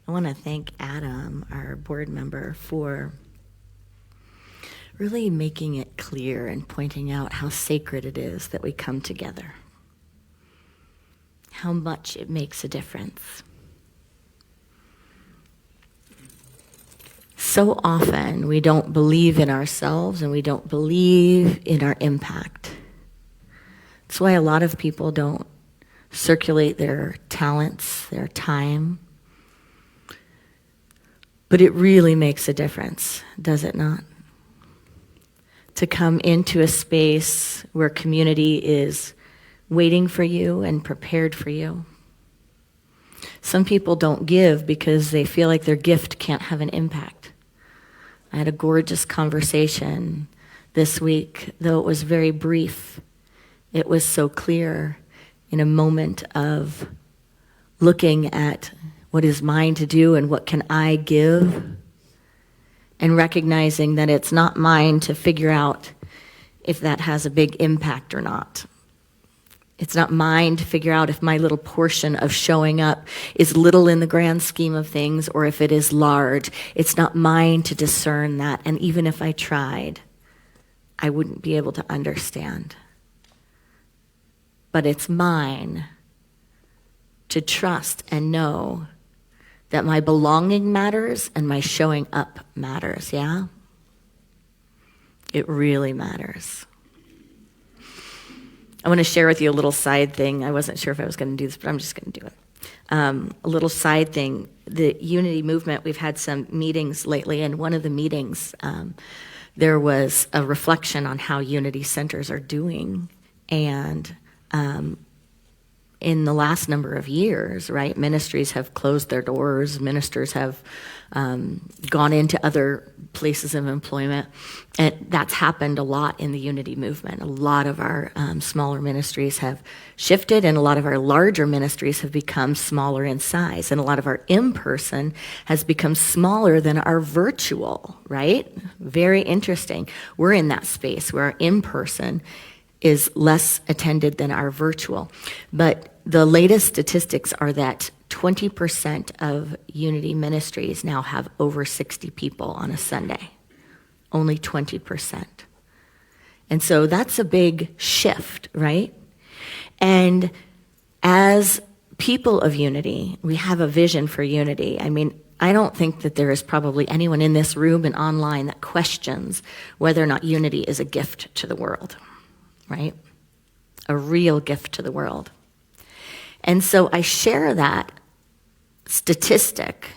I want to thank Adam, our board member, for really making it clear and pointing out how sacred it is that we come together, how much it makes a difference. So often we don't believe in ourselves and we don't believe in our impact. That's why a lot of people don't circulate their talents, their time. But it really makes a difference, does it not? To come into a space where community is waiting for you and prepared for you. Some people don't give because they feel like their gift can't have an impact. I had a gorgeous conversation this week, though it was very brief. It was so clear in a moment of looking at what is mine to do and what can I give, and recognizing that it's not mine to figure out if that has a big impact or not. It's not mine to figure out if my little portion of showing up is little in the grand scheme of things or if it is large. It's not mine to discern that. And even if I tried, I wouldn't be able to understand. But it's mine to trust and know that my belonging matters and my showing up matters, yeah? It really matters. I want to share with you a little side thing. I wasn't sure if I was going to do this, but I'm just going to do it. A little side thing. The Unity Movement, we've had some meetings lately, and one of the meetings, there was a reflection on how Unity centers are doing. And in the last number of years, right, ministries have closed their doors, ministers have gone into other places of employment, and that's happened a lot in the Unity Movement. A lot of our smaller ministries have shifted, and a lot of our larger ministries have become smaller in size, and a lot of our in-person has become smaller than our virtual, right? Very interesting. We're in that space where our in-person is less attended than our virtual. But the latest statistics are that 20% of Unity ministries now have over 60 people on a Sunday. Only 20%. And so that's a big shift, right? And as people of Unity, we have a vision for Unity. I mean, I don't think that there is probably anyone in this room and online that questions whether or not Unity is a gift to the world. Right? A real gift to the world. And so I share that statistic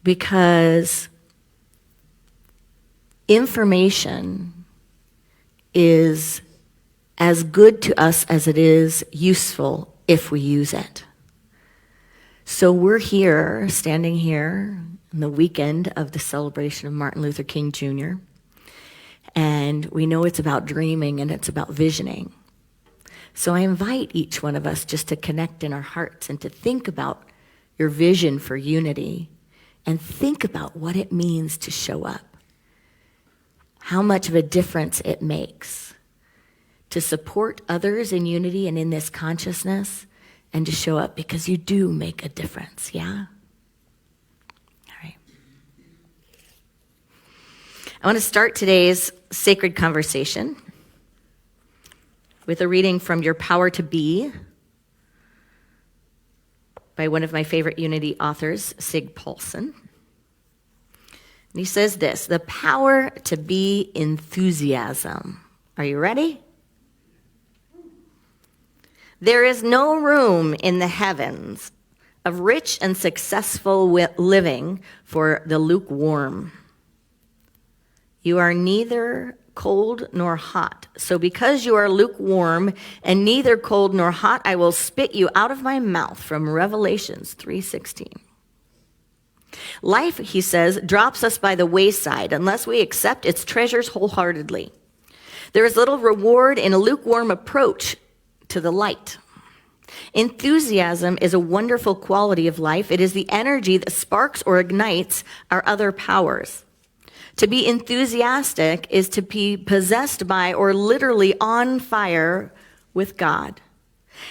because information is as good to us as it is useful if we use it. So we're here, standing here on the weekend of the celebration of Martin Luther King Jr., and we know it's about dreaming and it's about visioning. So I invite each one of us just to connect in our hearts and to think about your vision for Unity and think about what it means to show up. How much of a difference it makes to support others in Unity and in this consciousness and to show up, because you do make a difference, yeah? I want to start today's sacred conversation with a reading from Your Power to Be by one of my favorite Unity authors, Sig Paulson. And he says this: the power to be enthusiasm. Are you ready? There is no room in the heavens of rich and successful living for the lukewarm. You are neither cold nor hot. So because you are lukewarm and neither cold nor hot, I will spit you out of my mouth, from Revelations 3:16. Life, he says, drops us by the wayside unless we accept its treasures wholeheartedly. There is little reward in a lukewarm approach to the light. Enthusiasm is a wonderful quality of life. It is the energy that sparks or ignites our other powers. To be enthusiastic is to be possessed by or literally on fire with God.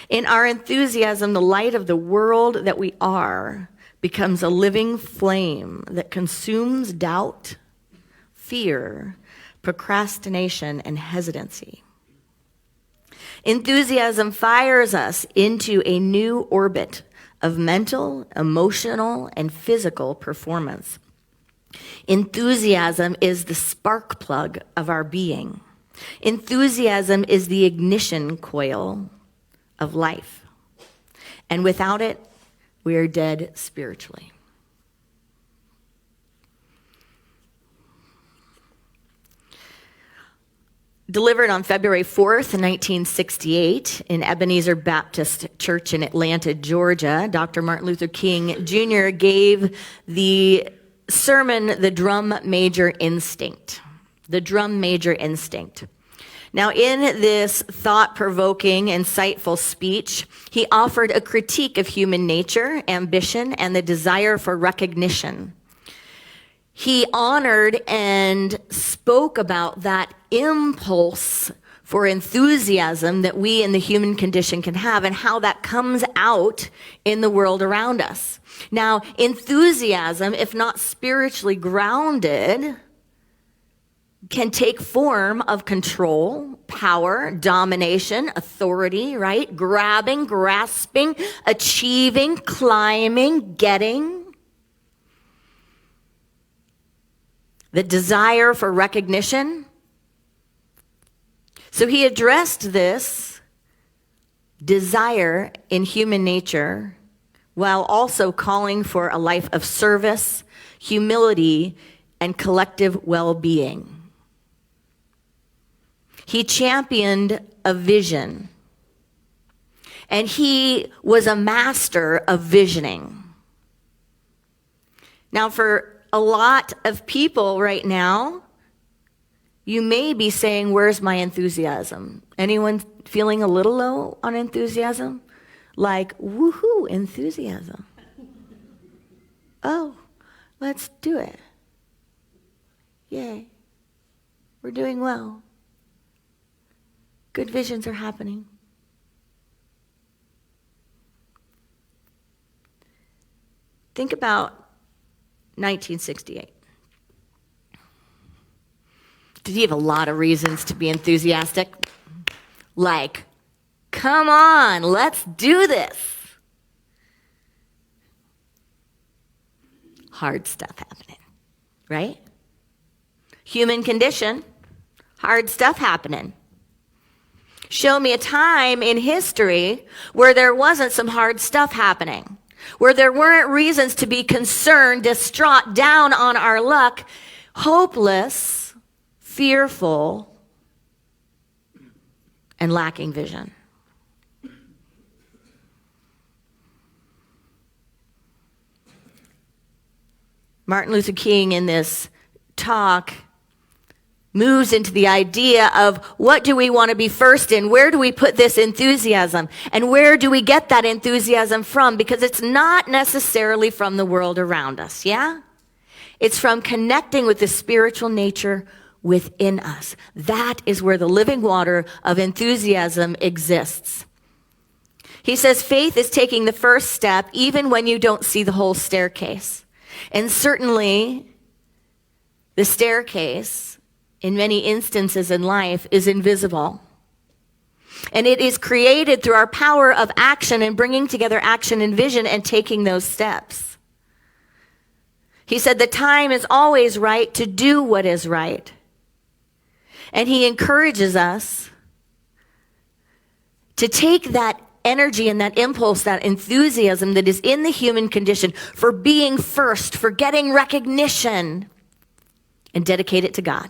In our enthusiasm, the light of the world that we are becomes a living flame that consumes doubt, fear, procrastination, and hesitancy. Enthusiasm fires us into a new orbit of mental, emotional, and physical performance. Enthusiasm is the spark plug of our being. Enthusiasm is the ignition coil of life. And without it, we are dead spiritually. Delivered on February 4th, 1968, in Ebenezer Baptist Church in Atlanta, Georgia, Dr. Martin Luther King Jr. gave the sermon, The Drum Major Instinct. The Drum Major Instinct. Now, in this thought-provoking, insightful speech, he offered a critique of human nature, ambition, and the desire for recognition. He honored and spoke about that impulse for enthusiasm that we in the human condition can have and how that comes out in the world around us. Now, enthusiasm, if not spiritually grounded, can take form of control, power, domination, authority, right? Grabbing, grasping, achieving, climbing, getting. The desire for recognition. So he addressed this desire in human nature while also calling for a life of service, humility, and collective well-being. He championed a vision, and he was a master of visioning. Now, for a lot of people right now, you may be saying, where's my enthusiasm? Anyone feeling a little low on enthusiasm? Like, woohoo, enthusiasm. Oh, let's do it. Yay. We're doing well. Good visions are happening. Think about 1968. Did he have a lot of reasons to be enthusiastic? Like, come on, let's do this. Hard stuff happening, right? Human condition, hard stuff happening. Show me a time in history where there wasn't some hard stuff happening, where there weren't reasons to be concerned, distraught, down on our luck, hopeless, fearful, and lacking vision. Martin Luther King in this talk moves into the idea of what do we want to be first in? Where do we put this enthusiasm? And where do we get that enthusiasm from? Because it's not necessarily from the world around us, yeah? It's from connecting with the spiritual nature within us. That is where the living water of enthusiasm exists. He says faith is taking the first step even when you don't see the whole staircase. And certainly the staircase in many instances in life is invisible. And it is created through our power of action and bringing together action and vision and taking those steps. He said the time is always right to do what is right. And he encourages us to take that energy and that impulse, that enthusiasm that is in the human condition for being first, for getting recognition, and dedicate it to God.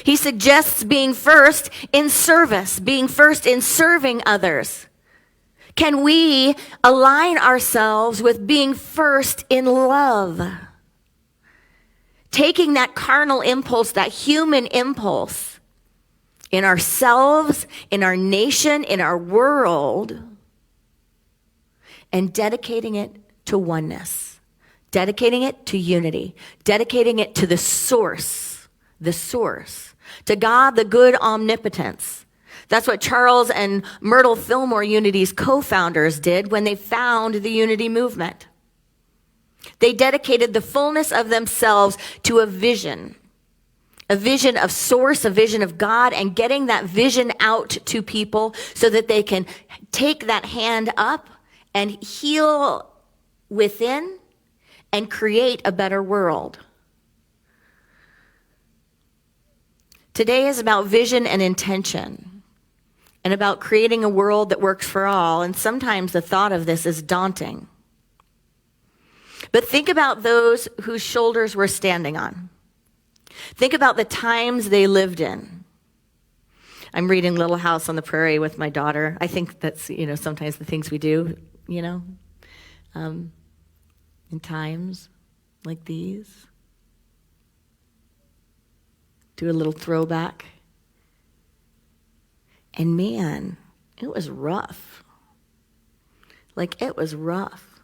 He suggests being first in service, being first in serving others. Can we align ourselves with being first in love? Taking that carnal impulse, that human impulse in ourselves, in our nation, in our world, and dedicating it to oneness, dedicating it to unity, dedicating it to the source, to God, the good omnipotence. That's what Charles and Myrtle Fillmore Unity's co-founders did when they found the unity movement. They dedicated the fullness of themselves to a vision of source, a vision of God, and getting that vision out to people so that they can take that hand up and heal within and create a better world. Today is about vision and intention and about creating a world that works for all. And sometimes the thought of this is daunting. But think about those whose shoulders we're standing on. Think about the times they lived in. I'm reading Little House on the Prairie with my daughter. I think that's, sometimes the things we do, in times like these. Do a little throwback. And man, it was rough. It was rough.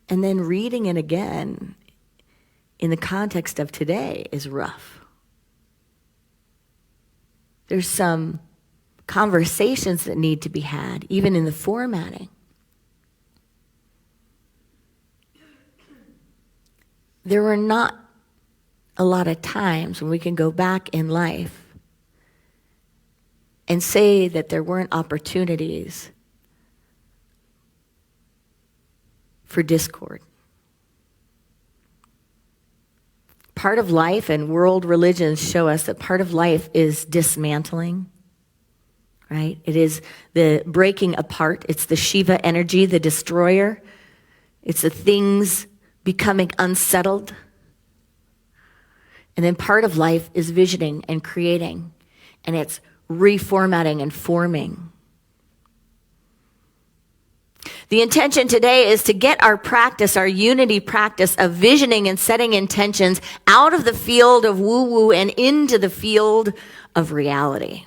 And then reading it again in the context of today is rough. There's some conversations that need to be had, even in the formatting. There were not a lot of times when we can go back in life and say that there weren't opportunities for discord. Part of life, and world religions show us that part of life is dismantling, right? It is the breaking apart. It's the Shiva energy, the destroyer. It's the things becoming unsettled. And then part of life is visioning and creating, and it's reformatting and forming. The intention today is to get our practice, our unity practice of visioning and setting intentions out of the field of woo-woo and into the field of reality.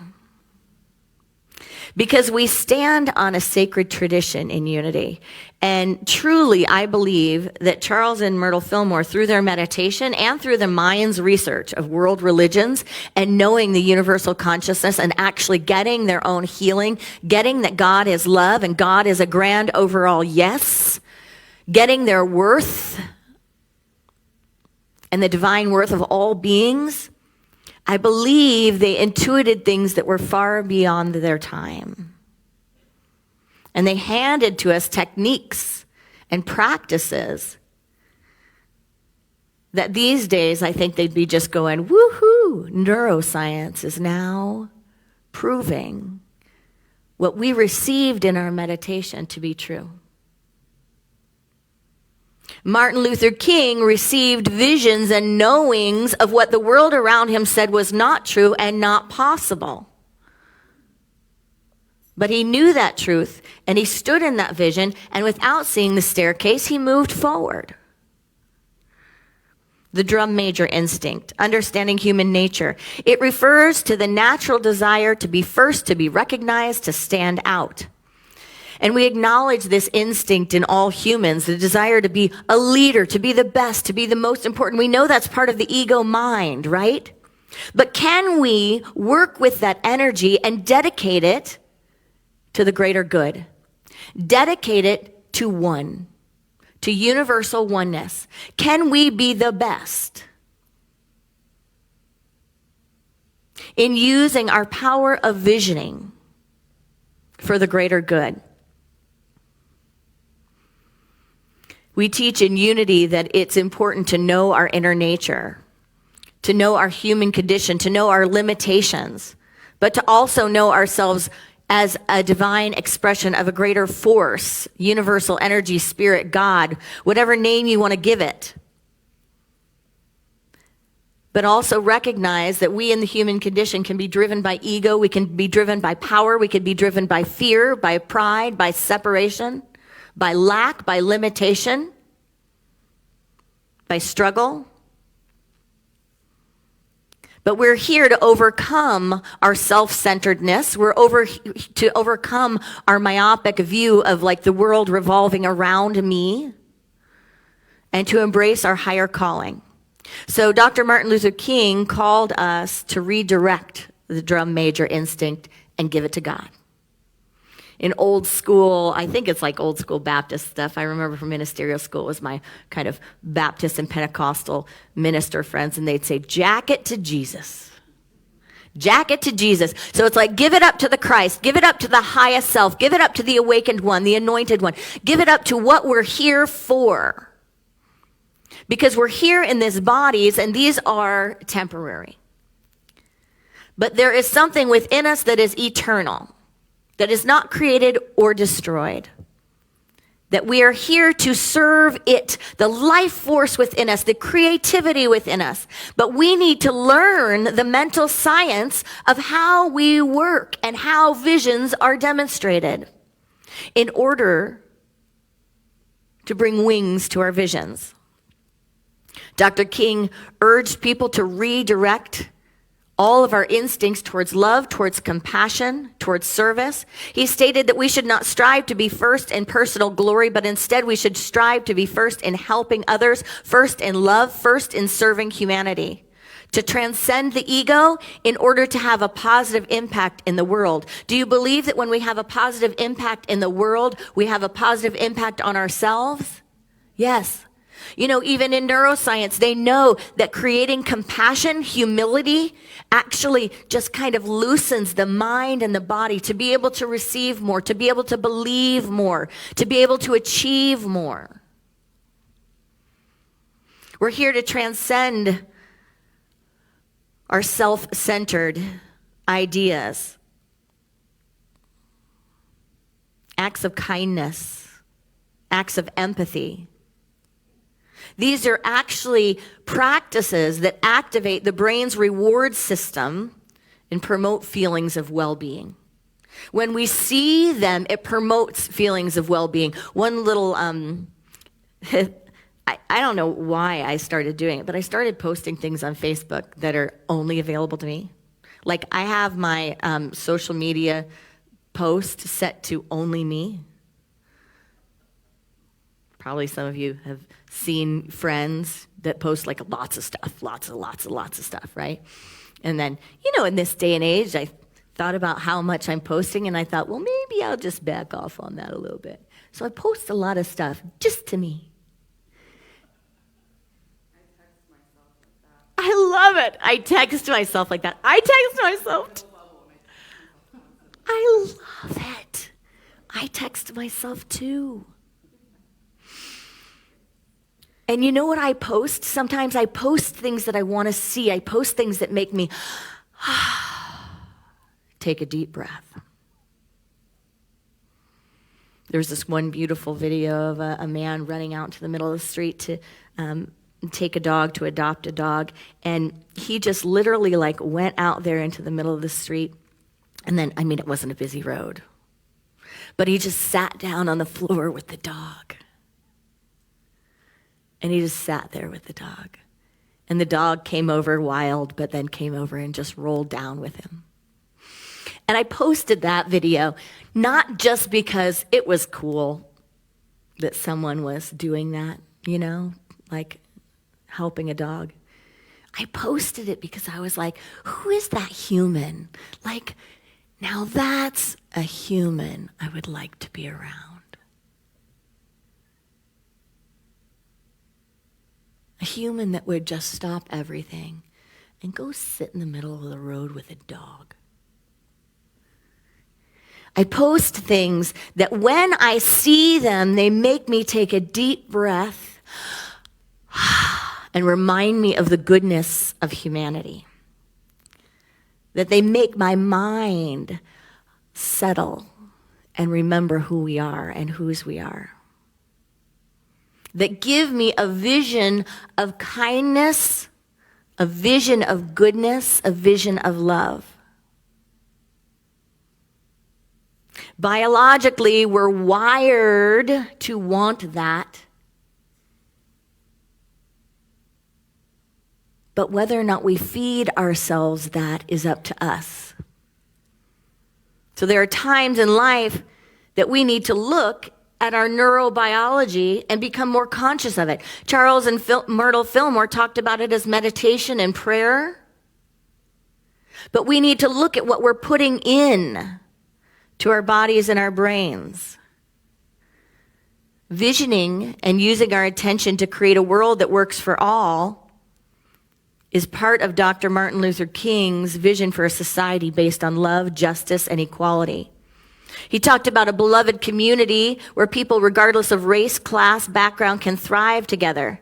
Because we stand on a sacred tradition in unity. And truly, I believe that Charles and Myrtle Fillmore, through their meditation and through the mind's research of world religions and knowing the universal consciousness and actually getting their own healing, getting that God is love and God is a grand overall yes, getting their worth and the divine worth of all beings, I believe they intuited things that were far beyond their time. And they handed to us techniques and practices that these days I think they'd be just going, woohoo, neuroscience is now proving what we received in our meditation to be true. Martin Luther King received visions and knowings of what the world around him said was not true and not possible. But he knew that truth, and he stood in that vision, and without seeing the staircase, he moved forward. The drum major instinct, understanding human nature. It refers to the natural desire to be first, to be recognized, to stand out. And we acknowledge this instinct in all humans, the desire to be a leader, to be the best, to be the most important. We know that's part of the ego mind, right? But can we work with that energy and dedicate it to the greater good? Dedicate it to one, to universal oneness. Can we be the best in using our power of visioning for the greater good? We teach in unity that it's important to know our inner nature, to know our human condition, to know our limitations, but to also know ourselves as a divine expression of a greater force, universal energy, spirit, God, whatever name you want to give it. But also recognize that we in the human condition can be driven by ego, we can be driven by power, we can be driven by fear, by pride, by separation, by lack, by limitation, by struggle. But we're here to overcome our self-centeredness. We're to overcome our myopic view of the world revolving around me and to embrace our higher calling. So Dr. Martin Luther King called us to redirect the drum major instinct and give it to God. in old school, I think it's like old school Baptist stuff. I remember from ministerial school, it was my kind of Baptist and Pentecostal minister friends, and they'd say, jack it to Jesus. Jack it to Jesus. So it's like, give it up to the Christ, give it up to the highest self, give it up to the awakened one, the anointed one, give it up to what we're here for. Because we're here in these bodies, and these are temporary. But there is something within us that is eternal, that is not created or destroyed. That we are here to serve it, the life force within us, the creativity within us. But we need to learn the mental science of how we work and how visions are demonstrated in order to bring wings to our visions. Dr. King urged people to redirect all of our instincts towards love, towards compassion, towards service. He stated that we should not strive to be first in personal glory, but instead we should strive to be first in helping others, first in love, first in serving humanity. To transcend the ego in order to have a positive impact in the world. Do you believe that when we have a positive impact in the world, we have a positive impact on ourselves? Yes. You know, even in neuroscience, they know that creating compassion, humility, actually just kind of loosens the mind and the body to be able to receive more, to be able to believe more, to be able to achieve more. We're here to transcend our self-centered ideas, acts of kindness, acts of empathy. These are actually practices that activate the brain's reward system and promote feelings of well-being. When we see them, it promotes feelings of well-being. One little, I don't know why I started doing it, but I started posting things on Facebook that are only available to me. Like I have my social media post set to only me. Probably some of you have seen friends that post like lots of stuff, lots of stuff, right? And then, you know, in this day and age, I thought about how much I'm posting, and I thought, well, maybe I'll just back off on that a little bit. So I post a lot of stuff just to me. I love it. I text myself like that. I text myself. I love it. I text myself too. And you know what I post? Sometimes I post things that I want to see. I post things that make me take a deep breath. There's this one beautiful video of a man running out into the middle of the street to take a dog, to adopt a dog. And he just literally like went out there into the middle of the street. And then, I mean, it wasn't a busy road. But he just sat down on the floor with the dog. And he just sat there with the dog. And the dog came over wild, but then came over and just rolled down with him. And I posted that video, not just because it was cool that someone was doing that, you know, like helping a dog. I posted it because I was like, who is that human? Like, now that's a human I would like to be around. A human that would just stop everything and go sit in the middle of the road with a dog. I post things that when I see them, they make me take a deep breath and remind me of the goodness of humanity. That they make my mind settle and remember who we are and whose we are. That give me a vision of kindness, a vision of goodness, a vision of love. Biologically, we're wired to want that. But whether or not we feed ourselves that is up to us. So there are times in life that we need to look at our neurobiology and become more conscious of it. Charles and Myrtle Fillmore talked about it as meditation and prayer. But we need to look at what we're putting in to our bodies and our brains. Visioning and using our attention to create a world that works for all is part of Dr. Martin Luther King's vision for a society based on love, justice, and equality. He talked about a beloved community where people, regardless of race, class, background, can thrive together.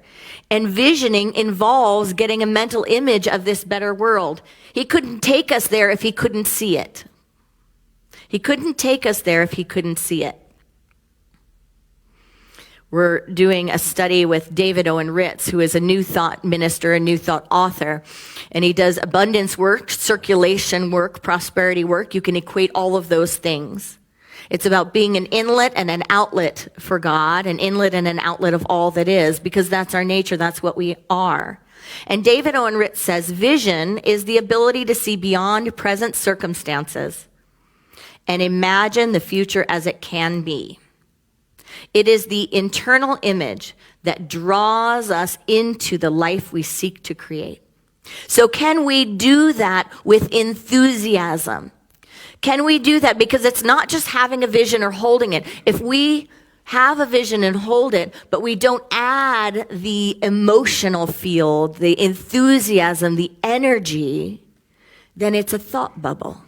And visioning involves getting a mental image of this better world. He couldn't take us there if he couldn't see it. He couldn't take us there if he couldn't see it. We're doing a study with David Owen Ritz, who is a New Thought minister, a New Thought author, and he does abundance work, circulation work, prosperity work. You can equate all of those things. It's about being an inlet and an outlet for God, an inlet and an outlet of all that is, because that's our nature, that's what we are. And David Owen Ritz says, vision is the ability to see beyond present circumstances and imagine the future as it can be. It is the internal image that draws us into the life we seek to create. So can we do that with enthusiasm? Can we do that? Because it's not just having a vision or holding it. If we have a vision and hold it, but we don't add the emotional field, the enthusiasm, the energy, then it's a thought bubble.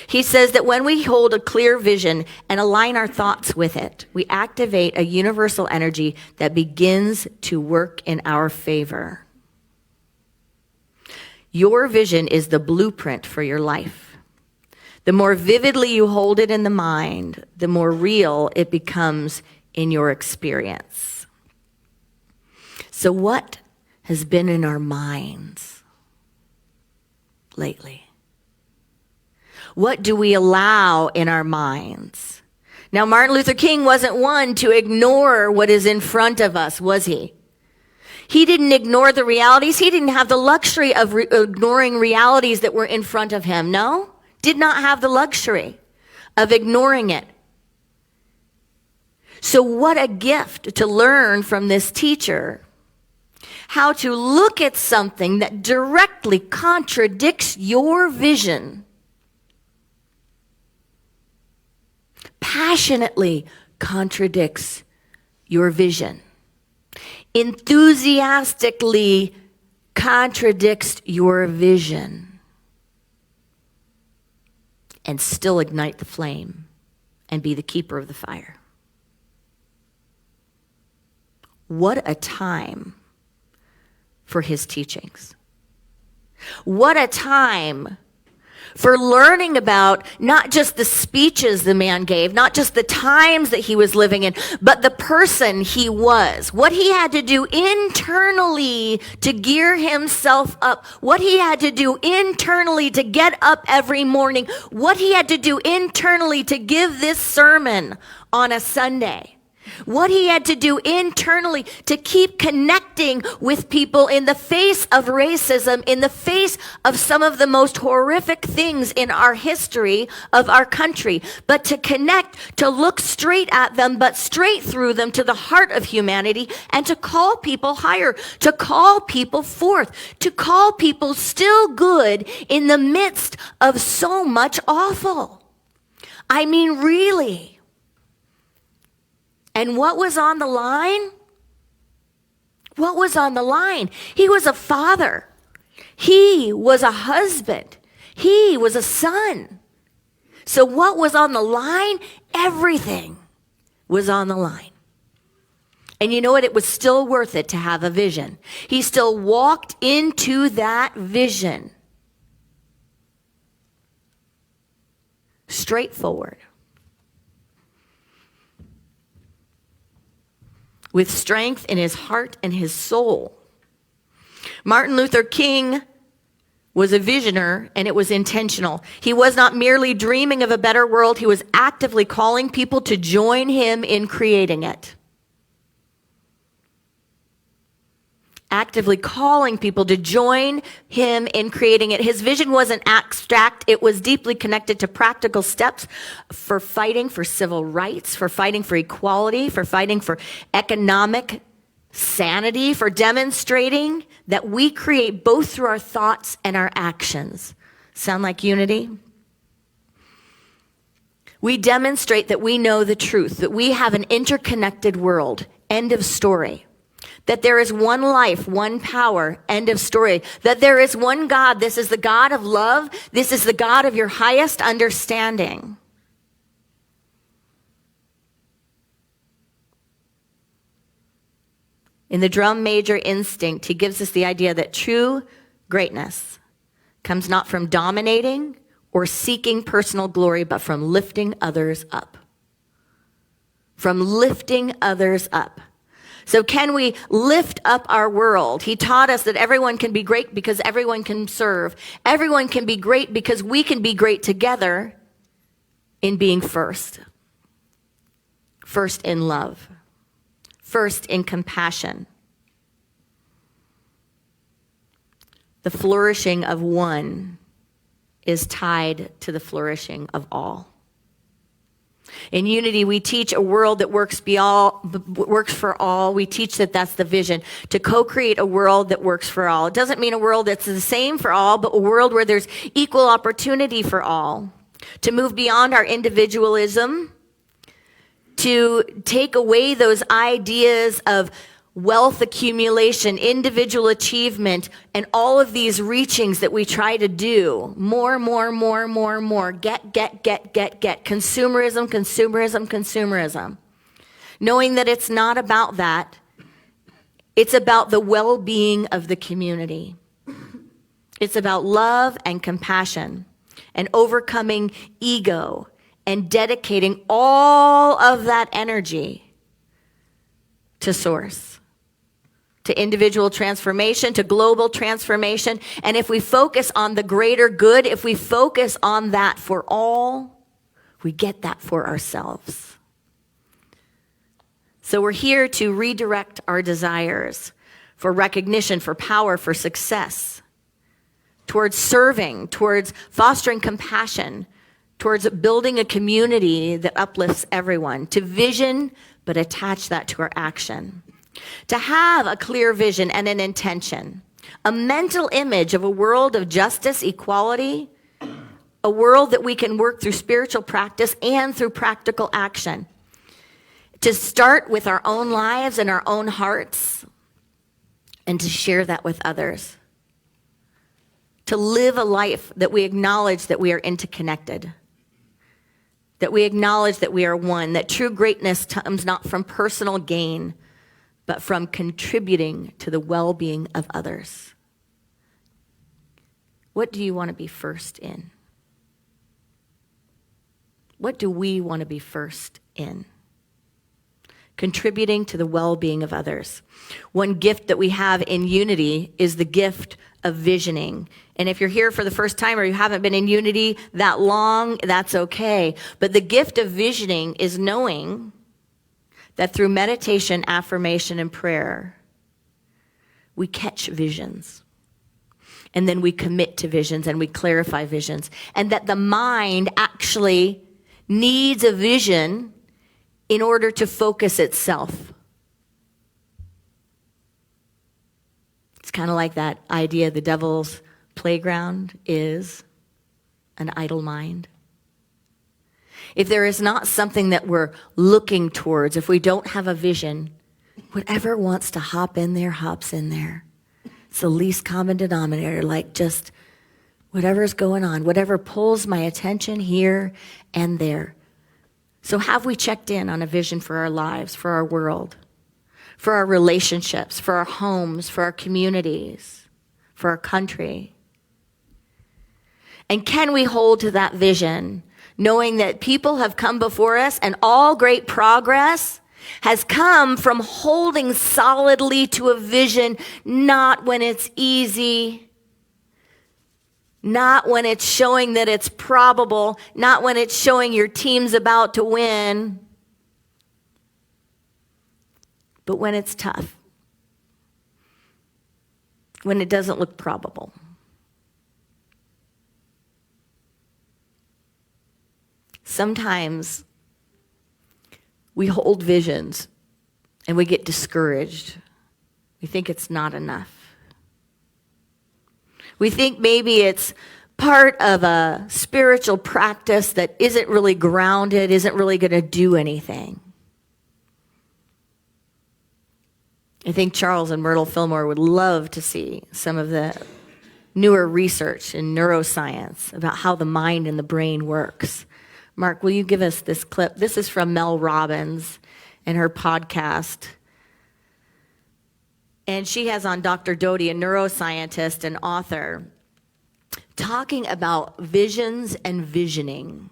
He says that when we hold a clear vision and align our thoughts with it, we activate a universal energy that begins to work in our favor. Your vision is the blueprint for your life. The more vividly you hold it in the mind, the more real it becomes in your experience. So what has been in our minds lately? What do we allow in our minds? Now, Martin Luther King wasn't one to ignore what is in front of us, was he? He didn't ignore the realities. He didn't have the luxury of ignoring realities that were in front of him. No, did not have the luxury of ignoring it. So what a gift to learn from this teacher how to look at something that directly contradicts your vision, passionately contradicts your vision, enthusiastically contradicts your vision, and still ignite the flame and be the keeper of the fire. What a time for his teachings. What a time for learning about not just the speeches the man gave, not just the times that he was living in, but the person he was, what he had to do internally to gear himself up, what he had to do internally to get up every morning, what he had to do internally to give this sermon on a Sunday. What he had to do internally to keep connecting with people in the face of racism, in the face of some of the most horrific things in our history of our country, but to connect, to look straight at them, but straight through them to the heart of humanity, and to call people higher, to call people forth, to call people still good in the midst of so much awful. I mean, really. And what was on the line? What was on the line? He was a father. He was a husband. He was a son. So what was on the line? Everything was on the line. And you know what? It was still worth it to have a vision. He still walked into that vision. Straightforward. With strength in his heart and his soul. Martin Luther King was a visioner, and it was intentional. He was not merely dreaming of a better world. He was actively calling people to join him in creating it. Actively calling people to join him in creating it. His vision wasn't abstract. It was deeply connected to practical steps for fighting for civil rights, for fighting for equality, for fighting for economic sanity, for demonstrating that we create both through our thoughts and our actions. Sound like unity? We demonstrate that we know the truth, that we have an interconnected world. End of story. That there is one life, one power. End of story. That there is one God. This is the God of love. This is the God of your highest understanding. In the drum major instinct, he gives us the idea that true greatness comes not from dominating or seeking personal glory, but from lifting others up. From lifting others up. So can we lift up our world? He taught us that everyone can be great because everyone can serve. Everyone can be great because we can be great together in being first. First in love. First in compassion. The flourishing of one is tied to the flourishing of all. In Unity, we teach a world that works for all. We teach that that's the vision, to co-create a world that works for all. It doesn't mean a world that's the same for all, but a world where there's equal opportunity for all. To move beyond our individualism, to take away those ideas of wealth accumulation, individual achievement, and all of these reachings that we try to do. More. Get. Consumerism. Knowing that it's not about that. It's about the well-being of the community. It's about love and compassion and overcoming ego and dedicating all of that energy to source, to individual transformation, to global transformation. And if we focus on the greater good, if we focus on that for all, we get that for ourselves. So we're here to redirect our desires for recognition, for power, for success, towards serving, towards fostering compassion, towards building a community that uplifts everyone, to vision, but attach that to our action. To have a clear vision and an intention, a mental image of a world of justice, equality, a world that we can work through spiritual practice and through practical action. To start with our own lives and our own hearts, and to share that with others. To live a life that we acknowledge that we are interconnected. That we acknowledge that we are one, that true greatness comes not from personal gain, but from contributing to the well-being of others. What do you want to be first in? What do we want to be first in? Contributing to the well-being of others. One gift that we have in Unity is the gift of visioning. And if you're here for the first time or you haven't been in Unity that long, that's okay. But the gift of visioning is knowing that through meditation, affirmation, and prayer, we catch visions. And then we commit to visions and we clarify visions. And that the mind actually needs a vision in order to focus itself. It's kind of like that idea the devil's playground is an idle mind. If there is not something that we're looking towards, if we don't have a vision, whatever wants to hop in there, hops in there. It's the least common denominator, like just whatever's going on, whatever pulls my attention here and there. So have we checked in on a vision for our lives, for our world, for our relationships, for our homes, for our communities, for our country? And can we hold to that vision, knowing that people have come before us and all great progress has come from holding solidly to a vision, not when it's easy, not when it's showing that it's probable, not when it's showing your team's about to win, but when it's tough, when it doesn't look probable. Sometimes we hold visions and we get discouraged. We think it's not enough. We think maybe it's part of a spiritual practice that isn't really grounded, isn't really going to do anything. I think Charles and Myrtle Fillmore would love to see some of the newer research in neuroscience about how the mind and the brain works. Mark, will you give us this clip? This is from Mel Robbins and her podcast. And she has on Dr. Doty, a neuroscientist and author, talking about visions and visioning.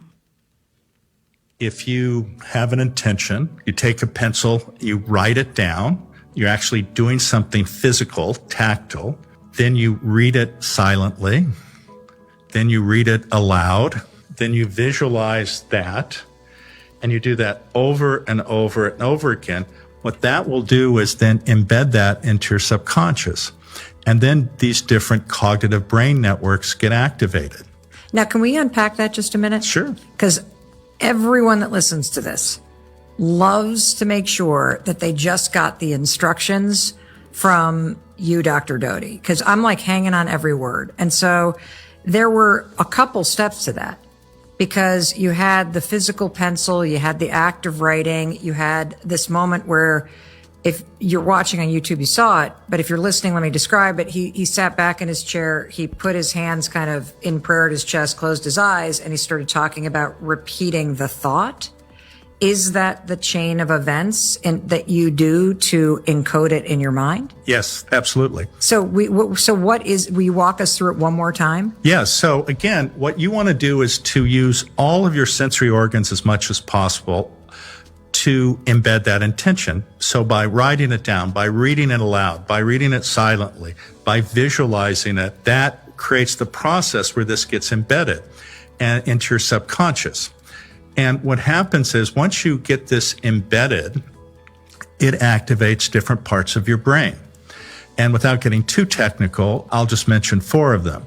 If you have an intention, you take a pencil, you write it down, you're actually doing something physical, tactile, then you read it silently, then you read it aloud, then you visualize that, and you do that over and over and over again. What that will do is then embed that into your subconscious. And then these different cognitive brain networks get activated. Now, can we unpack that just a minute? Sure. Because everyone that listens to this loves to make sure that they just got the instructions from you, Dr. Doty, because I'm like hanging on every word. And so there were a couple steps to that, because you had the physical pencil, you had the act of writing, you had this moment where, if you're watching on YouTube, you saw it, but if you're listening, let me describe it. He sat back in his chair, he put his hands kind of in prayer at his chest, closed his eyes, and he started talking about repeating the thought. Is that the chain of events that you do to encode it in your mind? Yes, absolutely. So will you walk us through it one more time? Yes. So again, what you want to do is to use all of your sensory organs as much as possible to embed that intention. So by writing it down, by reading it aloud, by reading it silently, by visualizing it, that creates the process where this gets embedded and into your subconscious. And what happens is once you get this embedded, it activates different parts of your brain. And without getting too technical, I'll just mention 4 of them.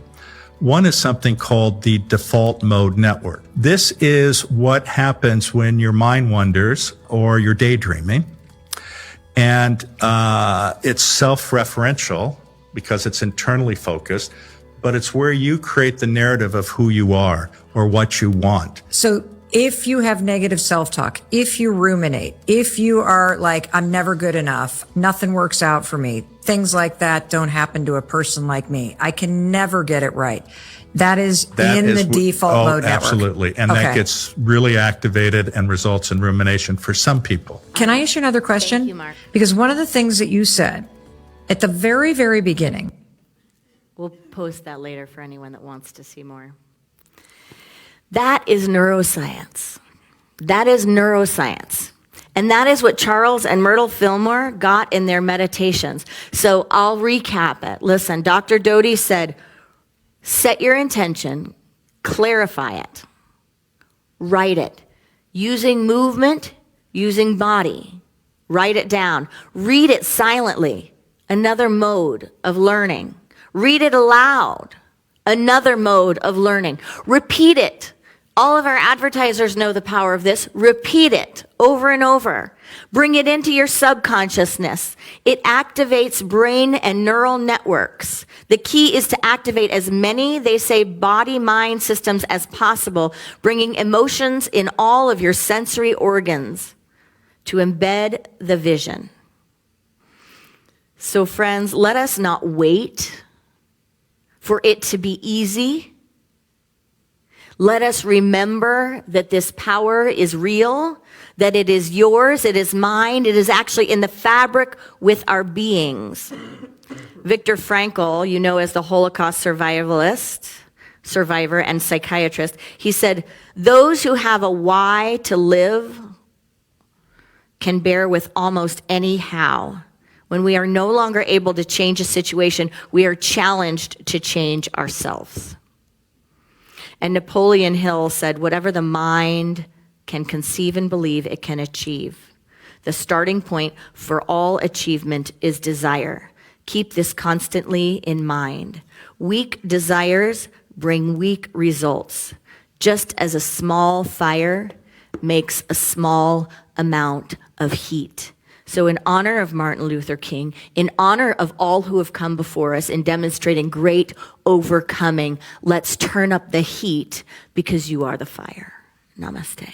One is something called the default mode network. This is what happens when your mind wanders or you're daydreaming. And it's self-referential because it's internally focused, but it's where you create the narrative of who you are or what you want. So if you have negative self-talk, if you ruminate, if you are like, I'm never good enough, nothing works out for me, things like that don't happen to a person like me, I can never get it right. That is the default mode network. Absolutely. And that gets really activated and results in rumination for some people. Can I ask you another question? Thank you, Mark. Because one of the things that you said at the very, very beginning. We'll post that later for anyone that wants to see more. That is neuroscience. That is neuroscience. And that is what Charles and Myrtle Fillmore got in their meditations. So I'll recap it. Listen, Dr. Doty said, set your intention, clarify it, write it, using movement, using body, write it down, read it silently, another mode of learning, read it aloud, another mode of learning, repeat it. All of our advertisers know the power of this. Repeat it over and over. Bring it into your subconsciousness. It activates brain and neural networks. The key is to activate as many, they say, body-mind systems as possible, bringing emotions in all of your sensory organs to embed the vision. So friends, let us not wait for it to be easy. Let us remember that this power is real, that it is yours, it is mine, it is actually in the fabric with our beings. Viktor Frankl, you know, as the Holocaust survivor and psychiatrist, he said, those who have a why to live can bear with almost any how. When we are no longer able to change a situation, we are challenged to change ourselves. And Napoleon Hill said, whatever the mind can conceive and believe, it can achieve. The starting point for all achievement is desire. Keep this constantly in mind. Weak desires bring weak results. Just as a small fire makes a small amount of heat, So in honor of Martin Luther King, in honor of all who have come before us in demonstrating great overcoming, let's turn up the heat because you are the fire. Namaste.